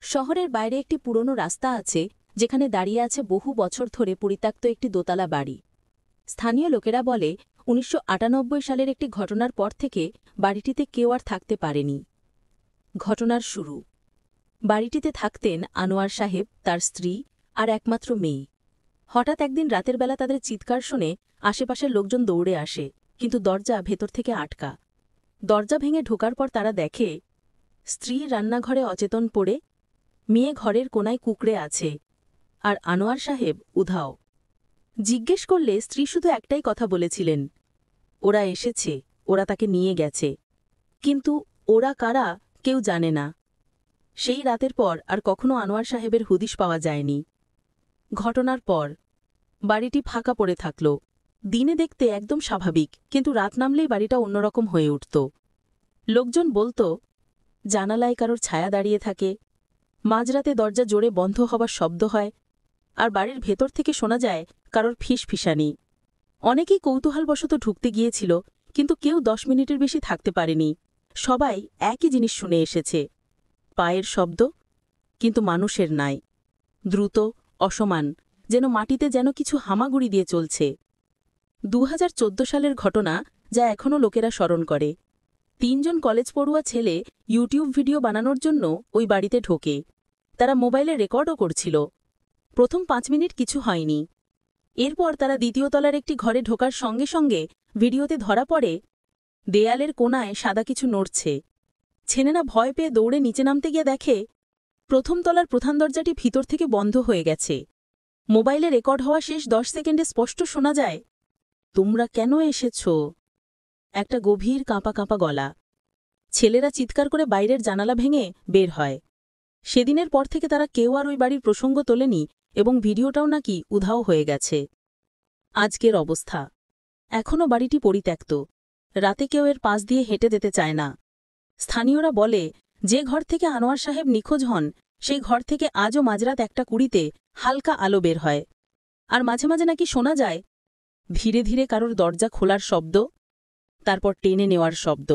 শহরের বাইরে একটি পুরনো রাস্তা আছে যেখানে দাঁড়িয়ে আছে বহু বছর ধরে পরিত্যক্ত একটি দোতলা বাড়ি। স্থানীয় লোকেরা বলে ১৯৯৮ সালের একটি ঘটনার পর থেকে বাড়িটিতে কেউ আর থাকতে পারেনি। ঘটনার শুরু। বাড়িটিতে থাকতেন আনোয়ার সাহেব, তার স্ত্রী আর একমাত্র মেয়ে। হঠাৎ একদিন রাতের বেলা তাদের চিৎকার শুনে আশেপাশের লোকজন দৌড়ে আসে, কিন্তু দরজা ভেতর থেকে আটকা। দরজা ভেঙে ঢোকার পর তারা দেখে স্ত্রী রান্নাঘরে অচেতন পড়ে, মেয়ে ঘরের কোনায় কুঁকড়ে আছে, আর আনোয়ার সাহেব উধাও। জিজ্ঞেস করলে স্ত্রী শুধু একটাই কথা বলেছিলেন, ওরা এসেছে, ওরা তাকে নিয়ে গেছে। কিন্তু ওরা কারা কেউ জানে না। সেই রাতের পর আর কখনো আনোয়ার সাহেবের হুদিস পাওয়া যায়নি। ঘটনার পর বাড়িটি ফাঁকা পড়ে থাকল। দিনে দেখতে একদম স্বাভাবিক, কিন্তু রাত নামলেই বাড়িটা অন্যরকম হয়ে উঠত। লোকজন বলতো জানালায় কারোর ছায়া দাঁড়িয়ে থাকে, মাঝরাতে দরজা জোরে বন্ধ হবার শব্দ হয়, আর বাড়ির ভেতর থেকে শোনা যায় কারোর ফিসফিসানি। অনেকেই কৌতূহলবশত ঢুকতে গিয়েছিল, কিন্তু কেউ ১০ মিনিটের বেশি থাকতে পারেনি। সবাই একই জিনিস শুনে এসেছে, পায়ের শব্দ, কিন্তু মানুষের নাই। দ্রুত, অসমান, যেন মাটিতে যেন কিছু হামাগুড়ি দিয়ে চলছে। ২০১৪ সালের ঘটনা, যা এখনও লোকেরা স্মরণ করে। ৩ জন কলেজ পড়ুয়া ছেলে ইউটিউব ভিডিও বানানোর জন্য ওই বাড়িতে ঢোকে। তারা মোবাইলে রেকর্ডও করছিল। প্রথম ৫ মিনিট কিছু হয়নি। এরপর তারা দ্বিতীয় তলার একটি ঘরে ঢোকার সঙ্গে সঙ্গে ভিডিওতে ধরা পড়ে দেয়ালের কোণায় সাদা কিছু নড়ছে। ছেলেরা ভয় পেয়ে দৌড়ে নিচে নামতে গিয়ে দেখে প্রথম তলার প্রধান দরজাটি ভিতর থেকে বন্ধ হয়ে গেছে। মোবাইলে রেকর্ড হওয়া শেষ ১০ সেকেন্ডে স্পষ্ট শোনা যায়, তোমরা কেন এসেছ? একটা গভীর কাঁপা কাঁপা গলা। ছেলেরা চিৎকার করে বাইরের জানালা ভেঙে বের হয়। সেদিনের পর থেকে তারা কেউ আর ওই বাড়ির প্রসঙ্গ তোলেনি, এবং ভিডিওটাও নাকি উধাও হয়ে গেছে। আজকের অবস্থা, এখনও বাড়িটি পরিত্যক্ত। রাতে কেউ এর পাশ দিয়ে হেঁটে যেতে চায় না। স্থানীয়রা বলে, যে ঘর থেকে আনোয়ার সাহেব নিখোঁজ হন, সেই ঘর থেকে আজও মাঝরাত ১:২০ হালকা আলো বের হয়। আর মাঝে মাঝে নাকি শোনা যায় ধীরে ধীরে কারোর দরজা খোলার শব্দ, তারপর টেনে নেওয়ার শব্দ।